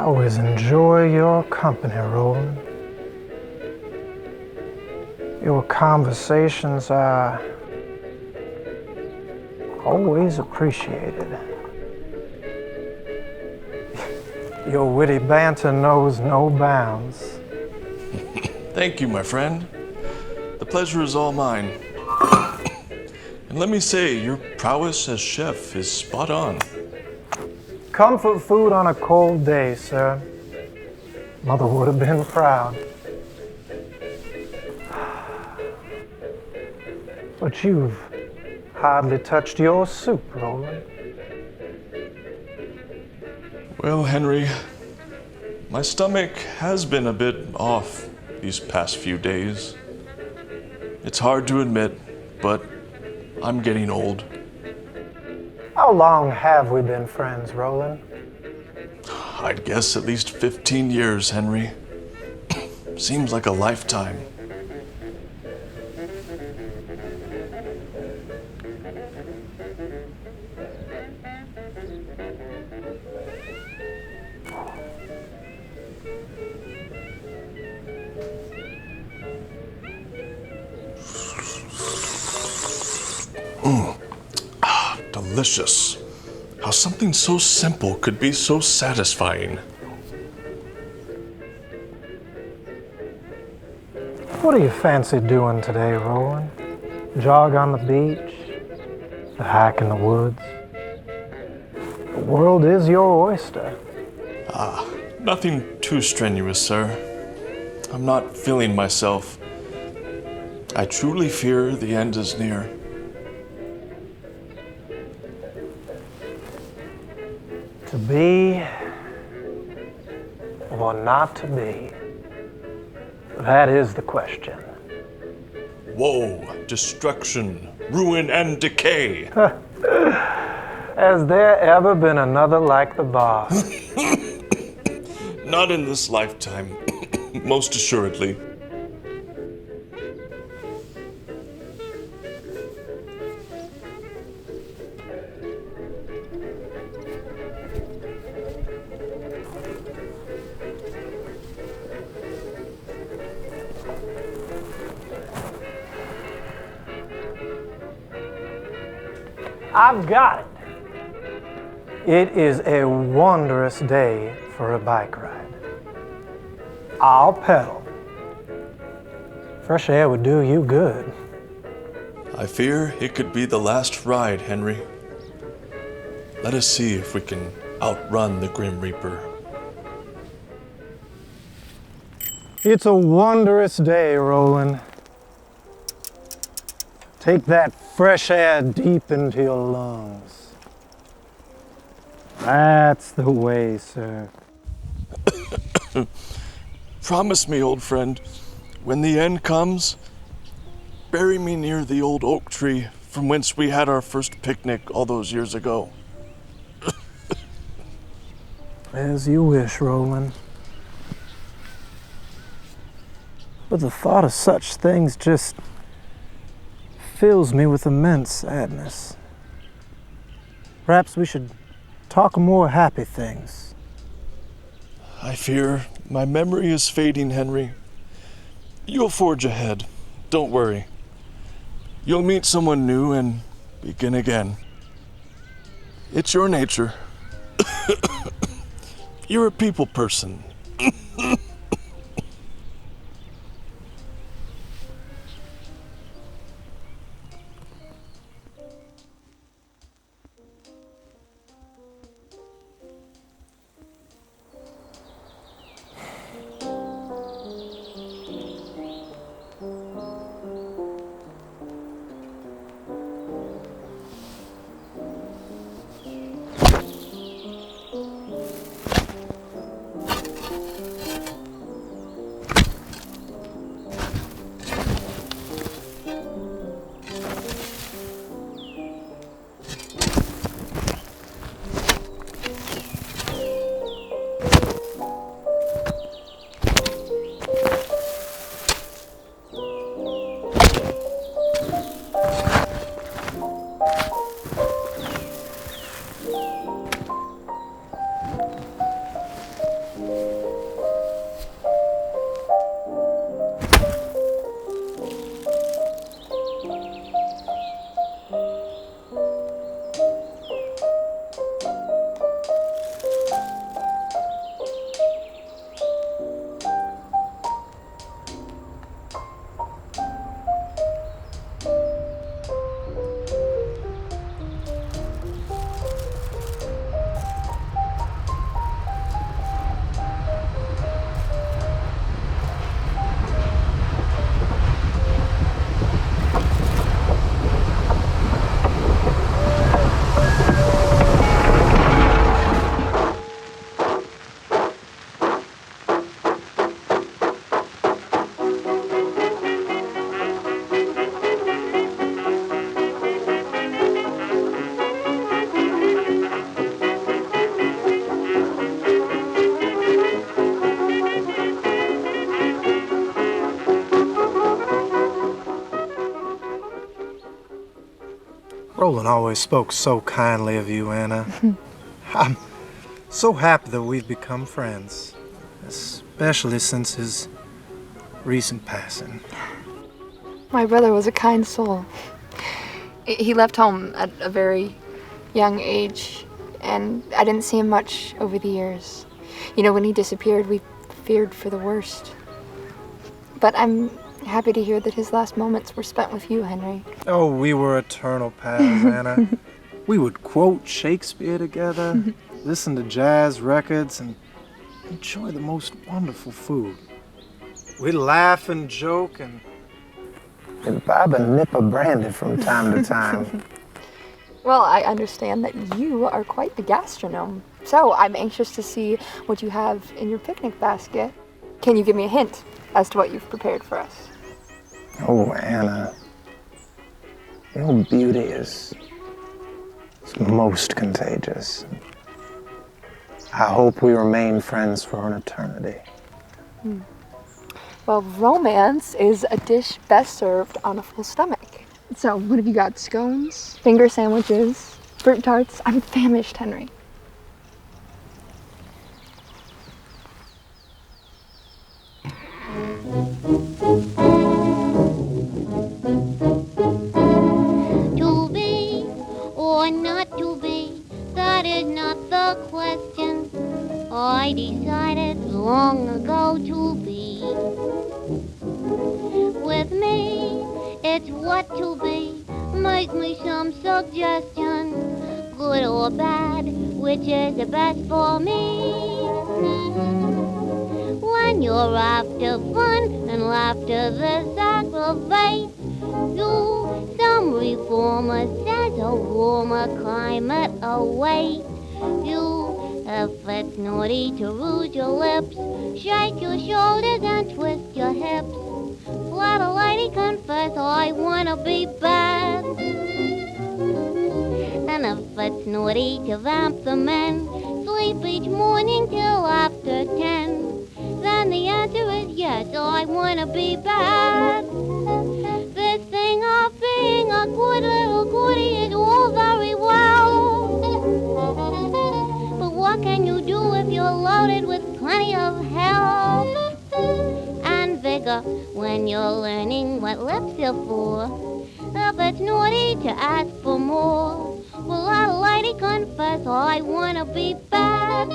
I always enjoy your company, Roland. Your conversations are always appreciated. Your witty banter knows no bounds. Thank you, my friend. The pleasure is all mine. And let me say, your prowess as chef is spot on. Comfort food on a cold day, sir. Mother would have been proud. But you've hardly touched your soup, Roland. Well, Henry, my stomach has been a bit off these past few days. It's hard to admit, but I'm getting old. How long have we been friends, Roland? I'd guess at least 15 years, Henry. Seems like a lifetime. Delicious. How something so simple could be so satisfying. What do you fancy doing today, Roland? Jog on the beach? A hike in the woods? The world is your oyster. Nothing too strenuous, sir. I'm not feeling myself. I truly fear the end is near. To be or not to be? That is the question. Woe, destruction, ruin, and decay. Has there ever been another like the boss? Not in this lifetime, most assuredly. I've got it. It is a wondrous day for a bike ride. I'll pedal. Fresh air would do you good. I fear it could be the last ride, Henry. Let us see if we can outrun the Grim Reaper. It's a wondrous day, Roland. Take that fresh air deep into your lungs. That's the way, sir. Promise me, old friend, when the end comes, bury me near the old oak tree from whence we had our first picnic all those years ago. As you wish, Roland. But the thought of such things just fills me with immense sadness. Perhaps we should talk more happy things. I fear my memory is fading, Henry. You'll forge ahead. Don't worry. You'll meet someone new and begin again. It's your nature. You're a people person. Roland always spoke so kindly of you, Anna. I'm so happy that we've become friends, especially since his recent passing. My brother was a kind soul. He left home at a very young age, and I didn't see him much over the years. You know, when he disappeared, we feared for the worst. But I'm happy to hear that his last moments were spent with you, Henry. Oh, we were eternal pals, Anna. We would quote Shakespeare together, listen to jazz records, and enjoy the most wonderful food. We'd laugh and joke and imbibe a nip of brandy from time to time. Well, I understand that you are quite the gastronome. So I'm anxious to see what you have in your picnic basket. Can you give me a hint as to what you've prepared for us? Oh, Anna, your beauty is most contagious. I hope we remain friends for an eternity. Well, romance is a dish best served on a full stomach. So, what have you got? Scones, finger sandwiches, fruit tarts? I'm famished, Henry. To be or not to be, that is not the question. I decided long ago to be. With me, it's what to be. Make me some suggestion, good or bad, which is the best for me. When you're after fun and laughter that aggravates you, some reformer says a warmer climate awaits you. If it's naughty to rouge your lips, shake your shoulders and twist your hips. Let a lady confess, I wanna be bad. And if it's naughty to vamp the men, sleep each morning till after 10, then the answer is yes, I wanna be bad. This thing of being a good little goody is all very well, but what can you do if you're loaded with plenty of help and vigor when you're learning what lips are for? If it's naughty to ask for more, well, let a lady confess, I wanna be bad.